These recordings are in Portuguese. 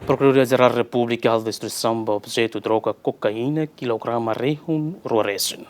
Procuradoria-Geral da República de destruição de objeto droga cocaína, quilograma rehun, roresin.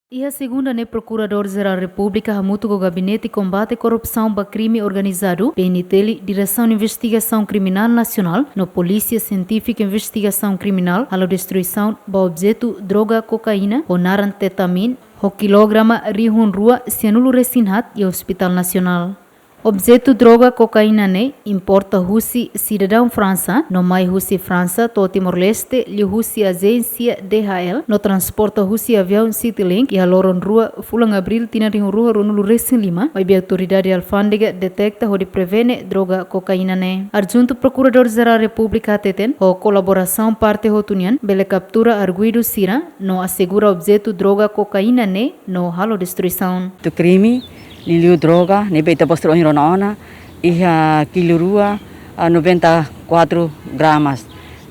E a segunda Procurador-Geral da República Hamuto o Gabinete de Combate à Corrupção e Crime Organizado, PNTL, Direção de Investigação Criminal Nacional, no Polícia Científica de Investigação Criminal, a destruição do objeto droga cocaína, o narantetamina, o quilograma rihun rua, cianulo resinhat e Hospital Nacional. Objeto droga cocaína ne importa Russi cidadão França, no mai Russi França, to Timor-Leste, li Russi agência DHL, no transporta Russi avião Citylink e a loron rua fulang abril tina ring rua runulu resin lima, vai autoridade alfândega detecta onde prevene droga cocaína ne. Adjunto Procurador-Geral da República teten, o colaboração parte hotunian, bele captura arguido sira, no assegura objeto droga cocaína ne, no halo destruição. Do crime liliu droga, nebe ita postre oniro naona, iha kilurua 94 gramas.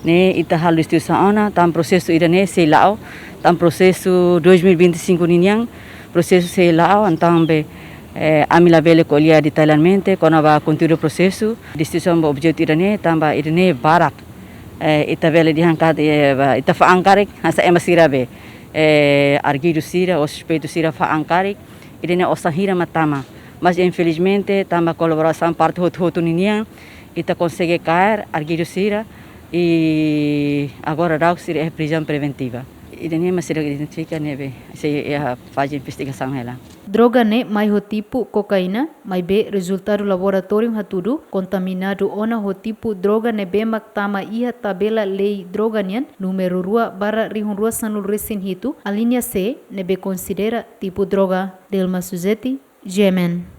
Ne ita hal destruição ona, tam processo irane selao, tam processo 2025 ninyang, processo selao, antambe amila vele colher detalhadamente, quando vai continuar o processo, destruição do objeto irane, tamba irane barak, ita vele diangkat, ita faangkarik, hasa emasirabe, arguido sira, o suspeito sira faangkarik, irene osahira matama, mas infelizmente tamba colaboração parte hotu ninha, ita consegue cair, arguido sira e agora dá sira é prisão preventiva. Irene mas sira identifica nebe, se faz investigação ela. Droga ne mai ho tipo cocaína, mai be resultado laboratório hatudu, contaminado ona ho tipo droga ne be maktama ia tabela lei droga nian, número rua barra rihun rua sanul resin hitu, a linha C ne be considera tipo droga. Delma Suzeti, Gemen.